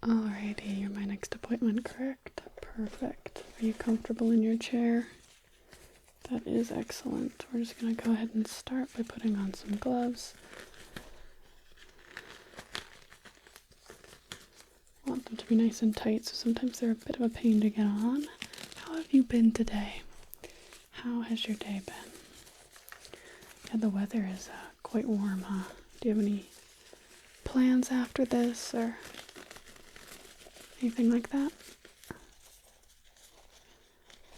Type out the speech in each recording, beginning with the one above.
Alrighty, you're my next appointment, correct? Perfect. Are you comfortable in your chair? That is excellent. We're just going to go ahead and start by putting on some gloves. I want them to be nice and tight, so sometimes they're a bit of a pain to get on. How have you been today? How has your day been? Yeah, the weather is quite warm, huh? Do you have any plans after this or anything like that?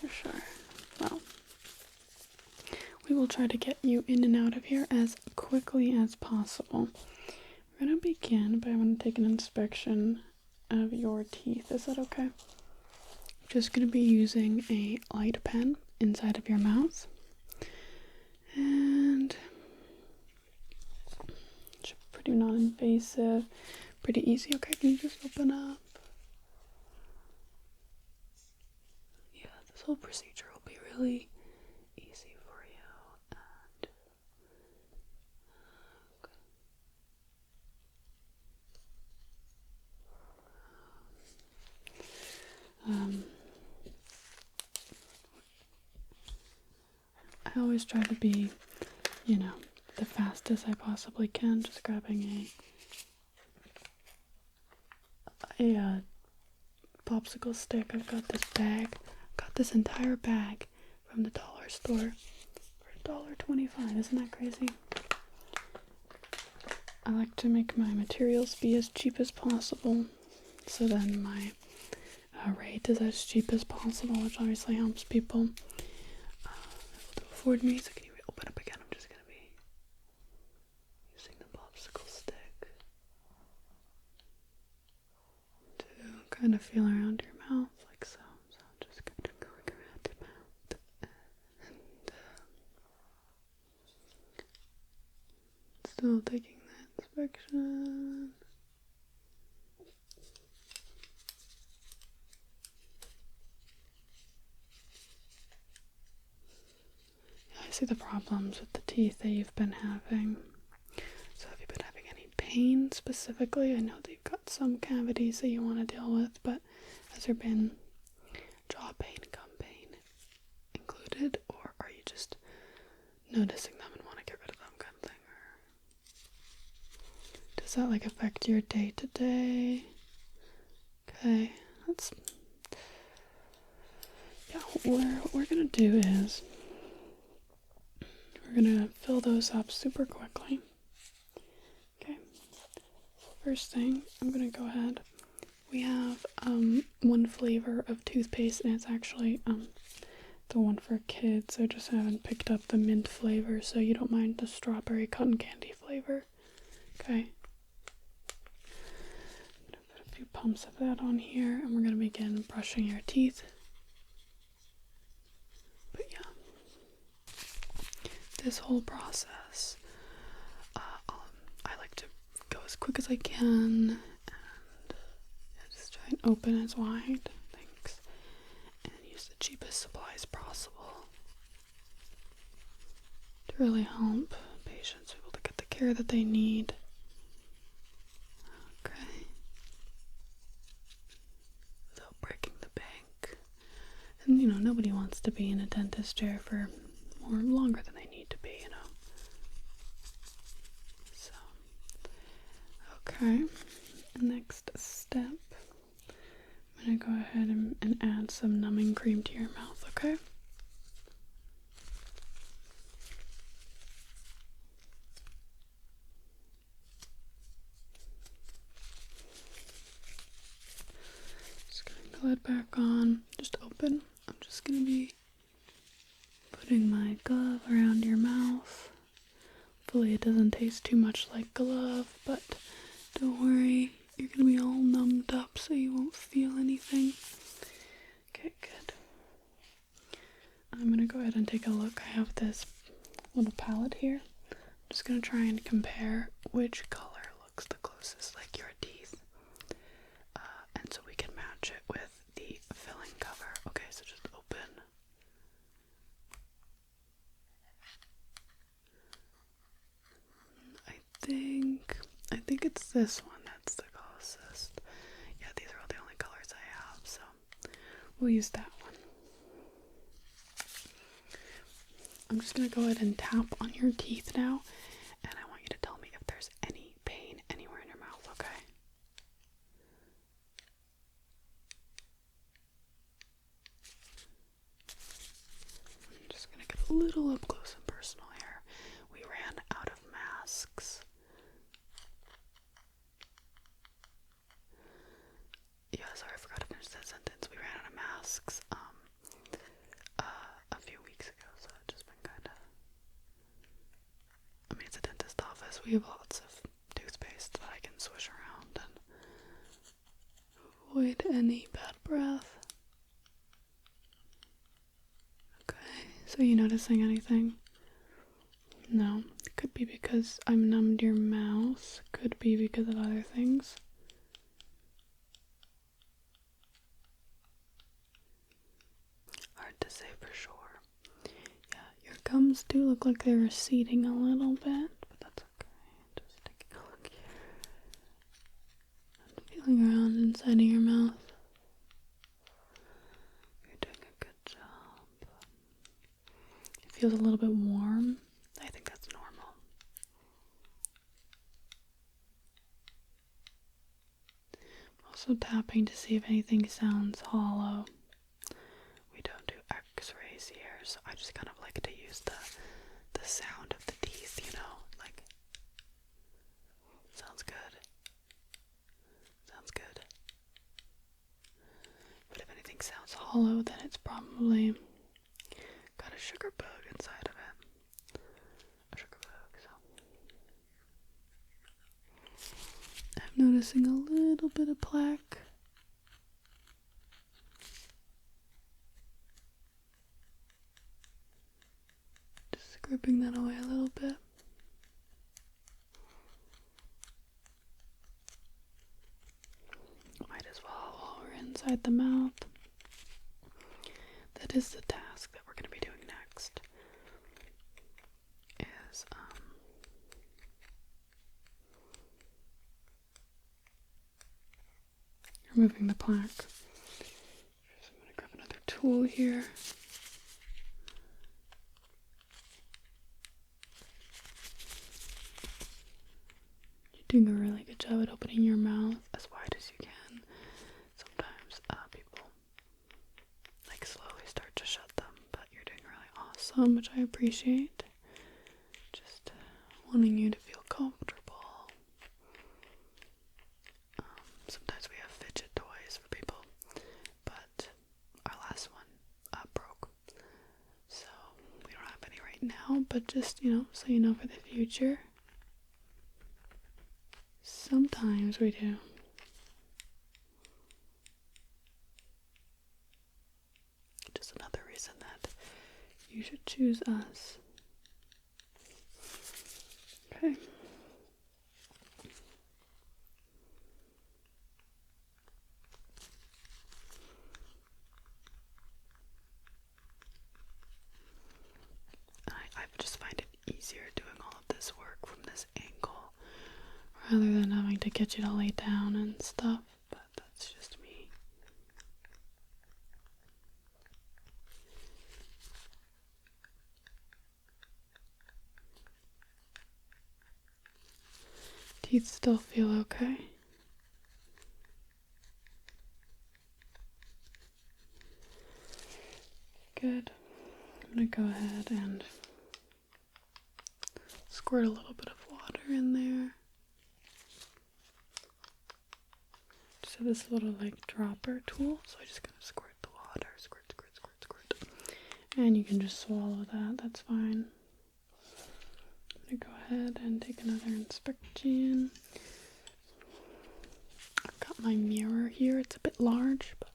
For sure. Well, we will try to get you in and out of here as quickly as possible. We're going to begin by I'm going to take an inspection of your teeth. Is that okay? I'm just going to be using a light pen inside of your mouth. And it's pretty non-invasive, pretty easy. Okay, can you just open up? Yeah, this whole procedure will be really easy for you. And I always try to be, the fastest I possibly can, just grabbing a popsicle stick. I've got this bag. Got this entire bag from the dollar store for $1.25. Isn't that crazy? I like to make my materials be as cheap as possible, so then my rate is as cheap as possible, which obviously helps people able to afford me. So can you open up again? I'm just going to be using the popsicle stick to kind of feel around your mouth like so. So I'm just kind of going around your mouth and still taking the inspection. I see the problems with the teeth that you've been having. So have you been having any pain specifically? I know that you've got some cavities that you want to deal with, but has there been jaw pain, gum pain included, or are you just noticing them and want to get rid of them kind of thing? Or does that affect your day to day? Okay, what we're gonna do is we're gonna fill those up super quickly. Okay. First thing, I'm gonna go ahead. We have one flavor of toothpaste, and it's actually the one for kids. I just haven't picked up the mint flavor, so you don't mind the strawberry cotton candy flavor. Okay. I'm gonna put a few pumps of that on here, and we're gonna begin brushing your teeth. But yeah. This whole process, I like to go as quick as I can and just try and open as wide, thanks, and use the cheapest supplies possible to really help patients be able to get the care that they need. Okay. Without breaking the bank. And nobody wants to be in a dentist chair for longer than they need to be, So, okay. Next step, I'm gonna go ahead and add some numbing cream to your mouth, okay? Just getting the lid back on. Just open. I'm just gonna be putting my glove around your mouth. Hopefully it doesn't taste too much like glove, but don't worry, you're gonna be all numbed up so you won't feel anything. Okay, good. I'm gonna go ahead and take a look. I have this little palette here. I'm just gonna try and compare which color looks the closest like your teeth, and so we can match it with the filling cover. Okay, so just open. I think it's this one that's the closest. Yeah, these we'll use that one. I'm just going to go ahead and tap on your teeth now, and I want you to tell me if there's any pain anywhere in your mouth, okay? I'm just going to get a little up close and personal here. We ran out of masks. Yeah, sorry, I forgot to finish that sentence. We ran out of masks a few weeks ago, so it's just been kind of... I mean, it's a dentist office. We have lots of toothpaste that I can swish around and avoid any bad breath. Okay, so you noticing anything? No. It could be because I'm numbed your mouth. Could be because of other things. Hard to say for sure. Yeah, your gums do look like they're receding a little bit, but that's okay. Just taking a look here. And feeling around inside of your mouth. You're doing a good job. It feels a little bit warm. I think that's normal. I'm also tapping to see if anything sounds hollow. We don't do x-rays here, so I just kind of like to use the sound of the teeth, you know, like, sounds good. Sounds good. But if anything sounds hollow, then it's probably got a sugar bug inside of it. A sugar bug, so. I'm noticing a little bit of plaque. Scraping that away a little bit. Might as well while we're inside the mouth. That is the task that we're going to be doing next. Is removing the plaque. So I'm going to grab another tool here. Doing a really good job at opening your mouth as wide as you can. Sometimes people like slowly start to shut them, but you're doing really awesome, which I appreciate. Just wanting you to feel comfortable. Sometimes we have fidget toys for people, but our last one broke, so we don't have any right now, but just, you know, so you know for the future. Sometimes we do. Just another reason that you should choose us. Okay. I just find it easier doing all of this work from this angle rather than having to get you to lay down and stuff, but that's just me. Teeth still feel okay? Good. I'm gonna go ahead and squirt a little bit of water in there. Just have this little like dropper tool, so I just kind of squirt the water, squirt, squirt, squirt, squirt. And you can just swallow that, that's fine. I'm gonna go ahead and take another inspection. I've got my mirror here, it's a bit large, but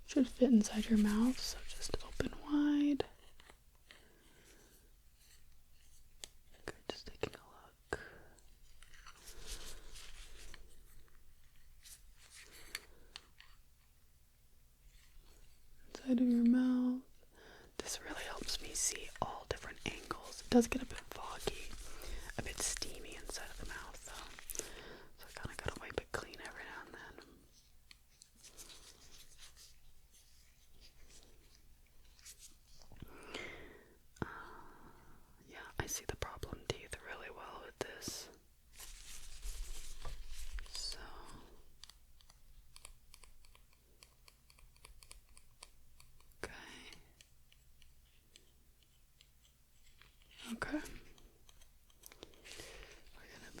it should fit inside your mouth, so just open wide. Okay, just taking a look. Inside of your mouth. This really helps me see all different angles. It does get a bit foggy, a bit steamy inside of the mouth though. So I kind of gotta wipe it clean every now and then.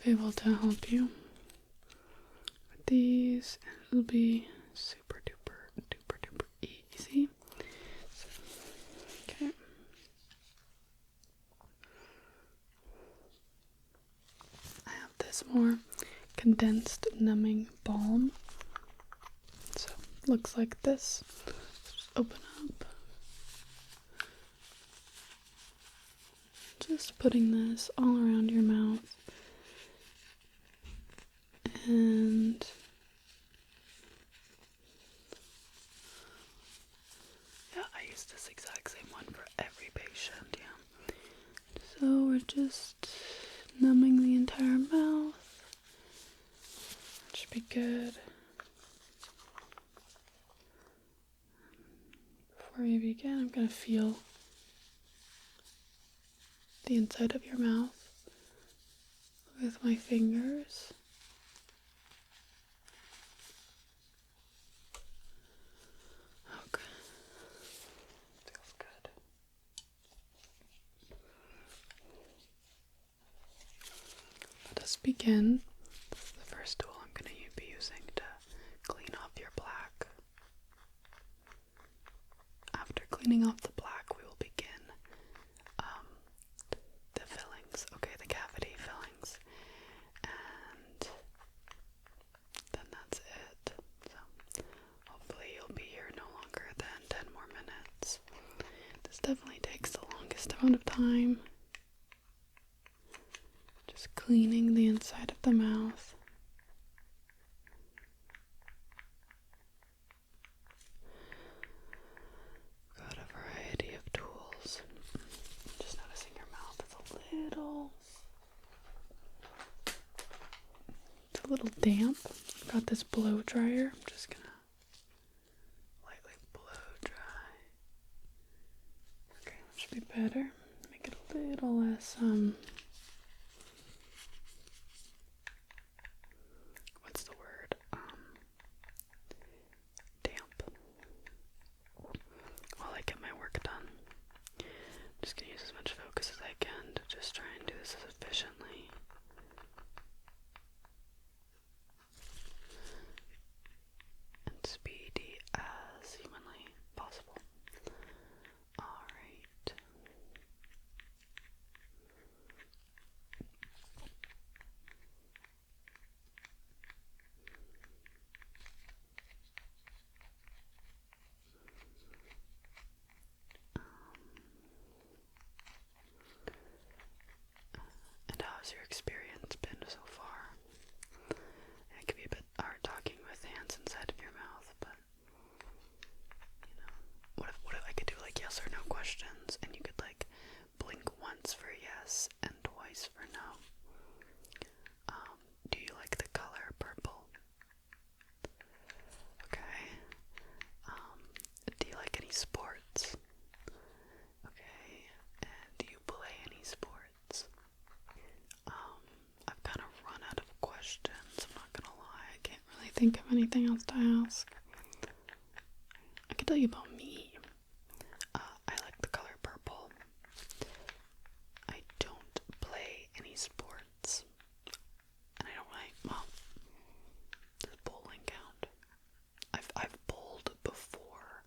be able to help you with these. It'll be super duper easy. Okay. I have this more condensed numbing balm. So looks like this. Just open up. Just putting this all around your mouth. And yeah, I use this exact same one for every patient, yeah. So we're just numbing the entire mouth. That should be good. Before we begin, I'm going to feel the inside of your mouth with my fingers. Okay. Feels good. Let us begin. This is the first tool I'm going to be using to clean off your plaque. After cleaning off the plaque, we will begin the fillings, okay, the cavity fillings, and then that's it. So hopefully you'll be here no longer than 10 more minutes. This definitely takes the longest amount of time. Just cleaning the inside of the mouth. Got a variety of tools. Just noticing your mouth is it's a little damp. I've got this blow dryer. I'm just gonna lightly blow dry. Okay, that should be better. Make it a little less what's the word? Damp. While I get my work done. I'm just gonna use as much focus as I can to just try and do this as efficiently and speedy as humanly possible. Alright. And how's your experience been so far? It can be a bit hard talking with hands inside of your mouth, but you know, what if I could do like yes or no questions and you could like blink once for yes and twice for no? Do you like the color purple? Okay. Do you like any sports? Okay. And do you play any sports? I've kind of run out of questions, I'm not gonna lie. I can't really think of anything else to ask. I can tell you about me. I like the color purple. I don't play any sports. And I don't really, well, does bowling count? I've bowled before.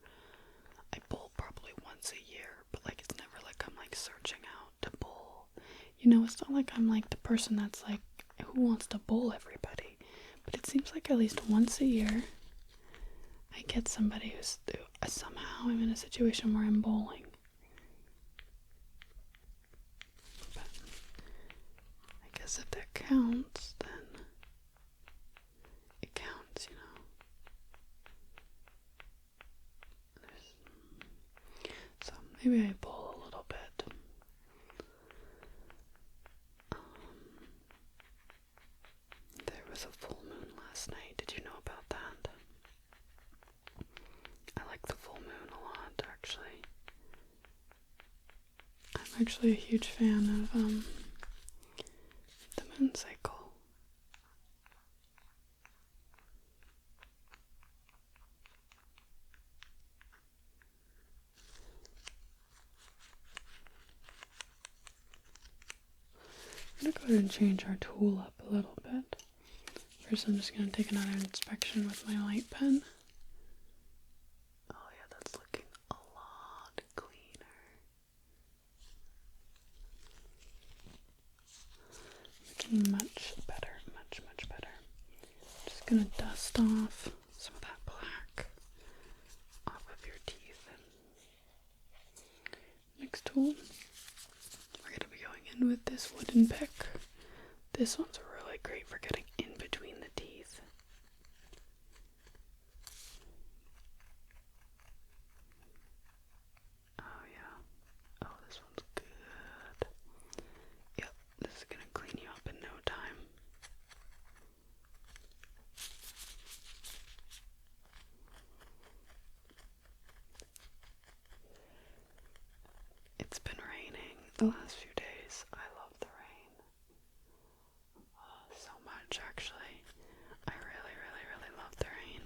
I bowl probably once a year, but like it's never like I'm like searching out to bowl. You know, it's not like I'm like the person that's like, who wants to bowl everybody? But it seems like at least once a year, I get somebody who's somehow I'm in a situation where I'm bowling. But I guess if that counts, then it counts, you know. So maybe I bowl a little bit. There was a full moon last night. Did you know about that? I like the full moon a lot, actually. I'm actually a huge fan of the moon cycle. I'm gonna go ahead and change our tool up a little bit. First, I'm just going to take another inspection with my light pen. Oh yeah, that's looking a lot cleaner. Looking much better, much better. Just going to dust off some of that black off of your teeth. Next tool, we're going to be going in with this wooden pick. This one's really great for getting in between the teeth. Oh yeah. Oh, this one's good. Yep, this is gonna clean you up in no time. It's been raining the last few days. I love the rain. Oh, so much, actually. I really love the rain.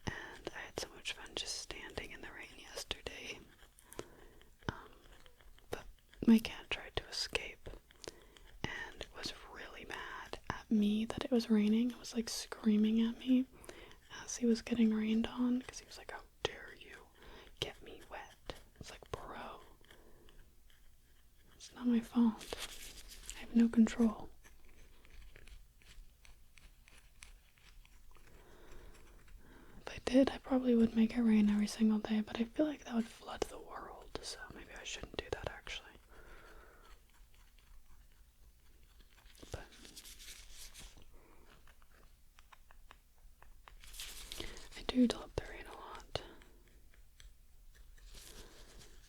And I had so much fun just standing in the rain yesterday. But my cat tried to escape and was really mad at me that it was raining. It was like screaming at me as he was getting rained on because he was like, "How dare you get me wet?" It's like, bro, it's not my fault. I have no control. If I did, I probably would make it rain every single day, but I feel like that would flood the world, so maybe I shouldn't do that actually. But I do love the rain a lot.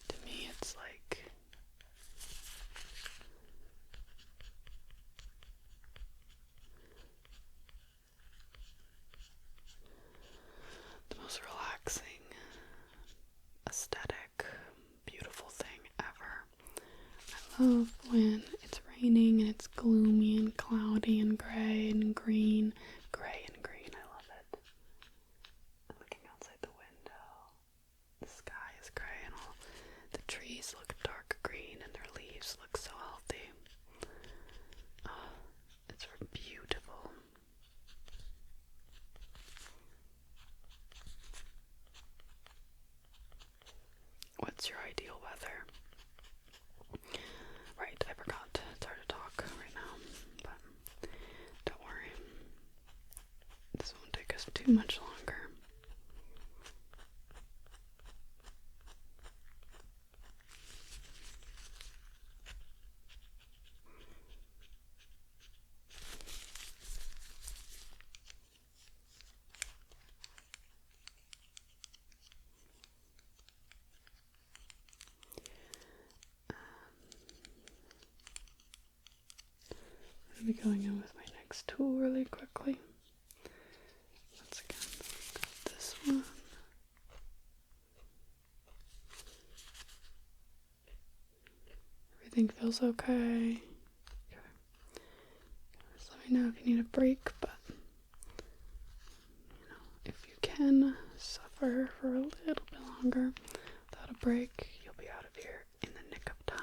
To me, it's like the most relaxing, aesthetic, beautiful thing ever. I love when it's raining and it's gloomy and cloudy and gray and green. I love it. And looking outside the window, the sky is gray and all the trees look dark green and their leaves look so healthy. Oh, it's beautiful. What's your ideal weather? Right, I forgot. It's hard to talk right now, but don't worry. This won't take us too much longer. I'm going to be going in with my next tool really quickly. Once again, got this one. Everything feels okay. Just let me know if you need a break, but if you can suffer for a little bit longer without a break, you'll be out of here in the nick of time.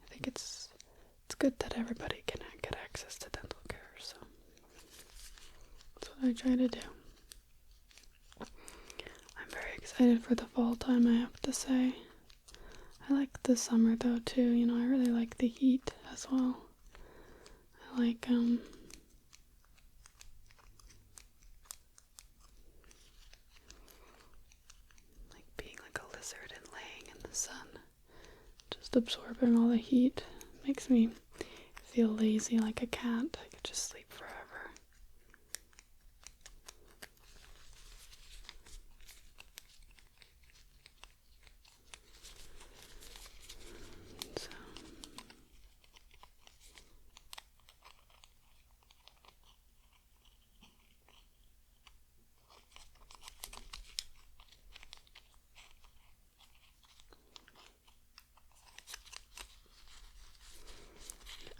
I think it's good that everybody can get access to dental care, so that's what I try to do. I'm very excited for the fall time, I have to say. I like the summer though too, I really like the heat as well. I like being like a lizard and laying in the sun, just absorbing all the heat. Makes me feel lazy like a cat. I could just sleep forever. So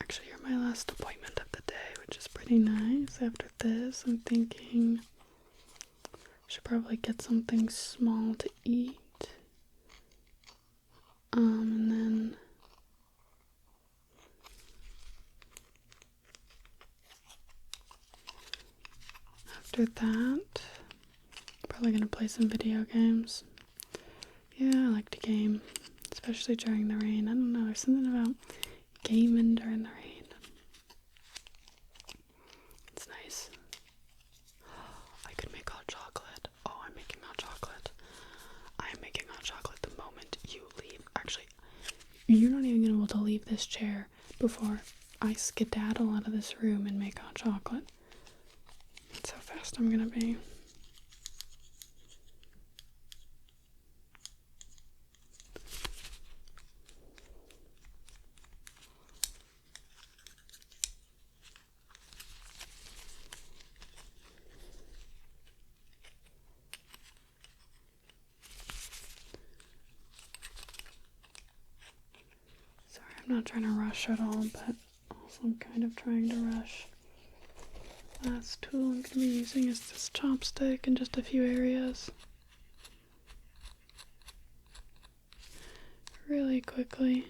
actually, you're my last appointment of the day, which is pretty nice. After this, I'm thinking I should probably get something small to eat. after that, probably gonna play some video games. Yeah, I like to game, especially during the rain. I don't know, there's something about gaming during the rain. It's nice. I could make hot chocolate. Oh, I'm making hot chocolate. I am making hot chocolate the moment you leave. Actually, you're not even gonna be able to leave this chair before I skedaddle out of this room and make hot chocolate. That's how fast I'm gonna be. Sorry, I'm not trying to rush at all, but also I'm kind of trying to rush. Last tool I'm going to be using is this chopstick in just a few areas. Really quickly.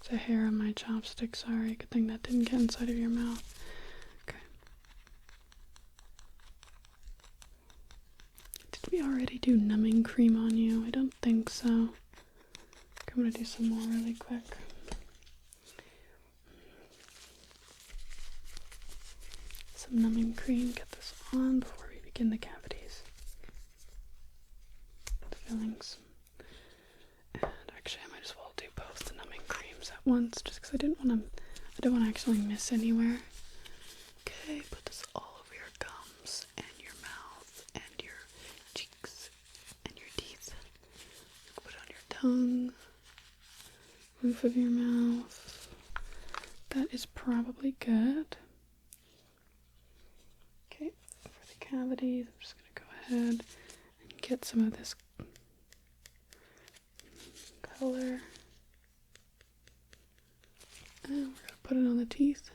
There's a hair on my chopstick, sorry. Good thing that didn't get inside of your mouth. Okay. Did we already do numbing cream on you? I don't think so. I'm going to do some more really quick. Some numbing cream, get this on before we begin the cavities. The fillings. And actually I might as well do both the numbing creams at once, just because I don't want to actually miss anywhere. Okay, put this all over your gums and your mouth and your cheeks and your teeth. Put it on your tongue, roof of your mouth. That is probably good. Okay, for the cavities, I'm just going to go ahead and get some of this color. And we're going to put it on the teeth.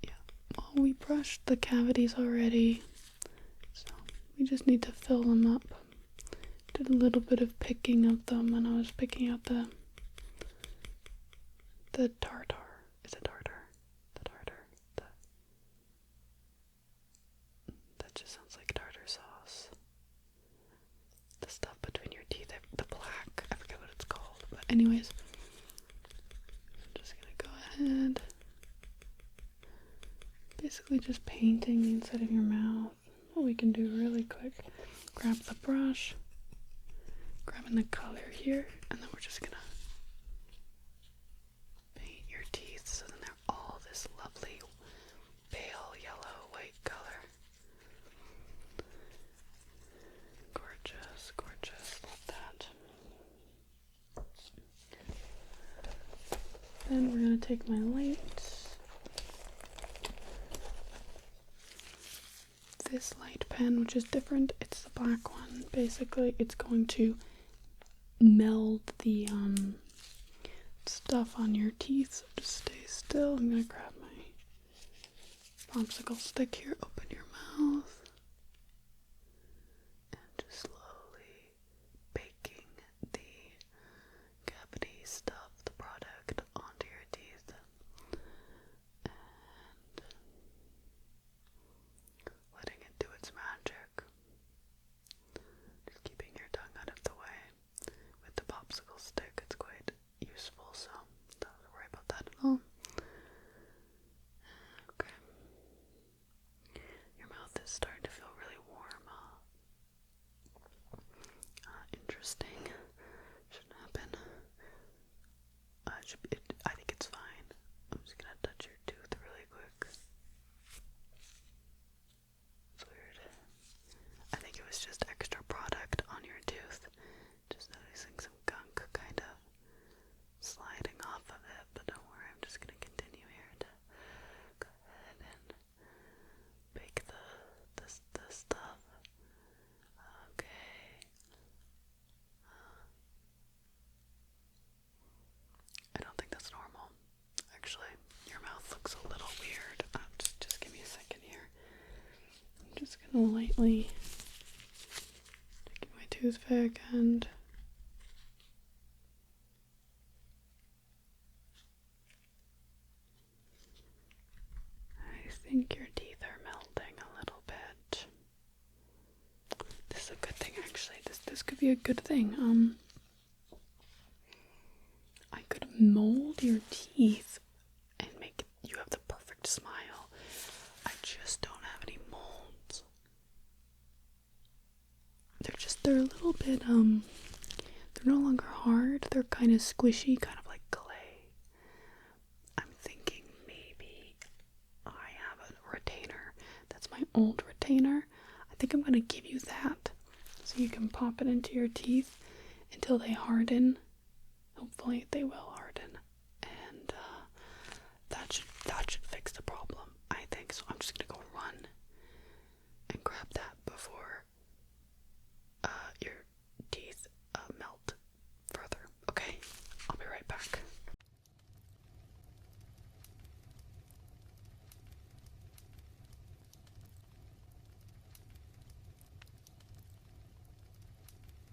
Yeah, well, we brushed the cavities already, so we just need to fill them up. Did a little bit of picking of them when I was picking out the tartar. Is it tartar? The tartar. That just sounds like tartar sauce. The stuff between your teeth, the black, I forget what it's called. But anyways, I'm just gonna go ahead. Basically just painting the inside of your mouth. What we can do really quick. Grab the brush, grabbing the color here, and then we're just gonna paint your teeth so then they're all this lovely pale yellow white color. Gorgeous, gorgeous, love that. Then we're gonna take my light. This light pen, which is different, it's the black one. Basically, it's going to meld the stuff on your teeth, so just stay still. I'm gonna grab my popsicle stick here, open your mouth, and just slowly baking the cavity stuff, the product, onto your teeth, and letting it do its magic. Just keeping your tongue out of the way. With the popsicle stick, it's quite useful, so don't have to worry about that at all. Okay. Your mouth is starting to feel really warm. Interesting. Shouldn't happen. I think it's fine. I'm just gonna touch your tooth really quick. It's weird. I think it was just extra product on your tooth. Just noticing some gunk kind of sliding off of it, but don't worry, I'm just gonna continue here to go ahead and bake the stuff. Okay. I don't think that's normal. Actually, your mouth looks a little weird. Just give me a second here. I'm just gonna lightly take my toothpick and be a good thing. I could mold your teeth and make you have the perfect smile. I just don't have any molds. They're a little bit, they're no longer hard. They're kind of squishy, kind of like clay. I'm thinking maybe I have a retainer. That's my old retainer. I think I'm gonna give you that so you can pop it into your teeth until they harden. Hopefully they will harden, and that should fix the problem, I think. So I'm just gonna go run and grab that before your teeth melt further. Okay, I'll be right back.